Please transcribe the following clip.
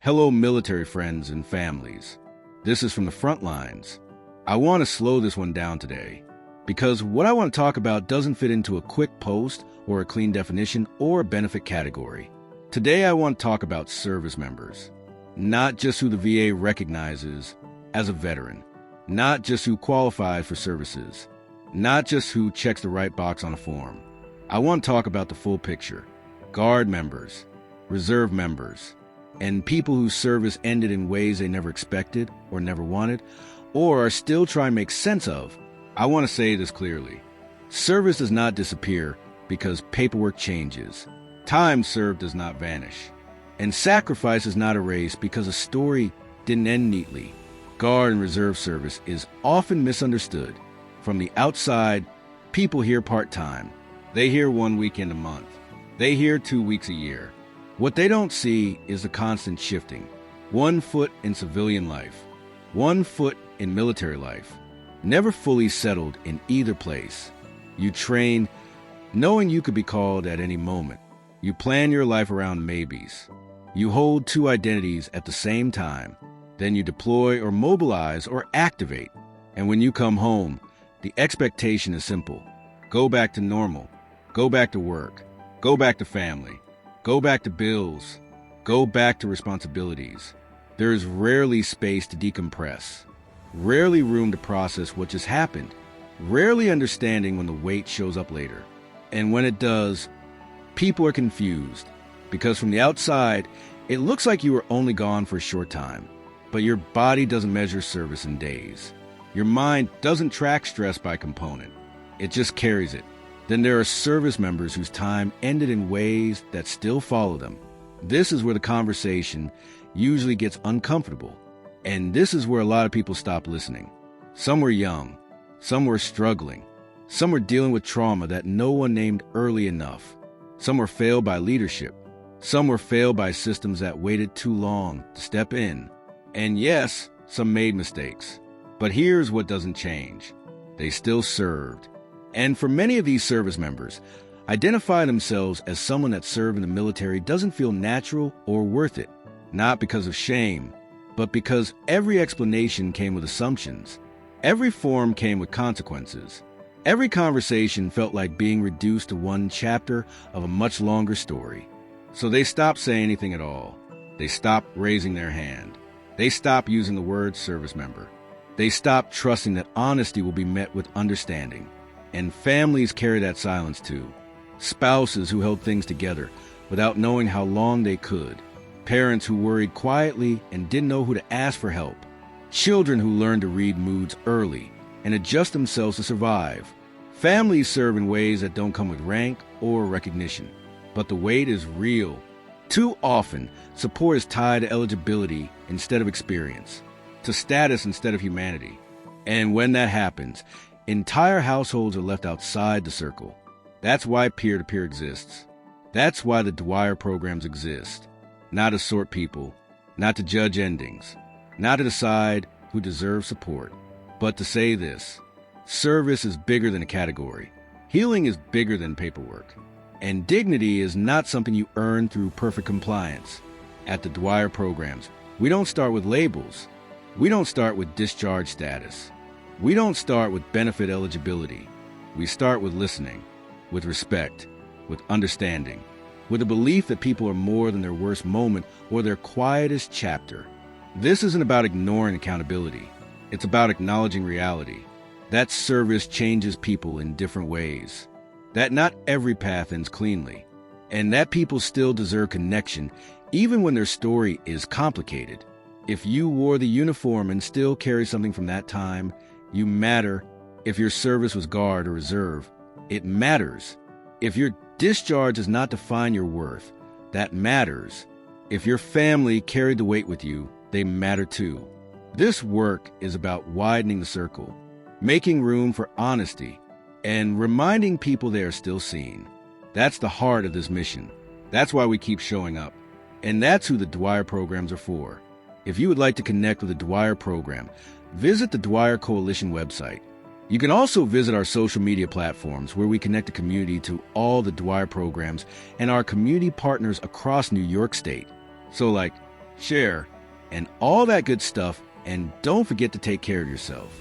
Hello, military friends and families. This is from the front lines. I want to slow this one down today because what I want to talk about doesn't fit into a quick post or a clean definition or a benefit category. Today, I want to talk about service members, not just who the VA recognizes as a veteran, not just who qualifies for services, not just who checks the right box on a form. I want to talk about the full picture: Guard members, reserve members, and people whose service ended in ways they never expected or never wanted, or are still trying to make sense of. I want to say this clearly. Service does not disappear because paperwork changes. Time served does not vanish. And sacrifice is not erased because a story didn't end neatly. Guard and reserve service is often misunderstood. From the outside, people hear part-time. They hear 1 weekend a month. They hear 2 weeks a year. What they don't see is the constant shifting. 1 foot in civilian life, 1 foot in military life, never fully settled in either place. You train knowing you could be called at any moment. You plan your life around maybes. You hold 2 identities at the same time. Then you deploy or mobilize or activate. And when you come home, the expectation is simple. Go back to normal. Go back to work. Go back to family. Go back to bills. Go back to responsibilities. There is rarely space to decompress. Rarely room to process what just happened. Rarely understanding when the weight shows up later. And when it does, people are confused. Because from the outside, it looks like you were only gone for a short time. But your body doesn't measure service in days. Your mind doesn't track stress by component. It just carries it. Then there are service members whose time ended in ways that still follow them. This is where the conversation usually gets uncomfortable. And this is where a lot of people stop listening. Some were young. Some were struggling. Some were dealing with trauma that no one named early enough. Some were failed by leadership. Some were failed by systems that waited too long to step in. And yes, some made mistakes. But here's what doesn't change. They still served. And for many of these service members, identify themselves as someone that served in the military doesn't feel natural or worth it. Not because of shame, but because every explanation came with assumptions. Every form came with consequences. Every conversation felt like being reduced to 1 chapter of a much longer story. So they stopped saying anything at all. They stopped raising their hand. They stopped using the word service member. They stopped trusting that honesty will be met with understanding. And families carry that silence too. Spouses who held things together without knowing how long they could. Parents who worried quietly and didn't know who to ask for help. Children who learned to read moods early and adjust themselves to survive. Families serve in ways that don't come with rank or recognition. But the weight is real. Too often, support is tied to eligibility instead of experience, to status instead of humanity. And when that happens, entire households are left outside the circle. That's why peer-to-peer exists. That's why the Dwyer programs exist. Not to sort people, not to judge endings, not to decide who deserves support, but to say this: service is bigger than a category. Healing is bigger than paperwork. And dignity is not something you earn through perfect compliance. At the Dwyer programs, we don't start with labels. We don't start with discharge status. We don't start with benefit eligibility. We start with listening, with respect, with understanding, with a belief that people are more than their worst moment or their quietest chapter. This isn't about ignoring accountability. It's about acknowledging reality. That service changes people in different ways. That not every path ends cleanly. And that people still deserve connection even when their story is complicated. If you wore the uniform and still carry something from that time, you matter. If your service was guard or reserve, it matters. If your discharge does not define your worth, that matters. If your family carried the weight with you, they matter too. This work is about widening the circle, making room for honesty, and reminding people they are still seen. That's the heart of this mission. That's why we keep showing up. And that's who the Dwyer programs are for. If you would like to connect with the Dwyer program, visit the Dwyer Coalition website. You can also visit our social media platforms where we connect the community to all the Dwyer programs and our community partners across New York State. So share, and all that good stuff. And don't forget to take care of yourself.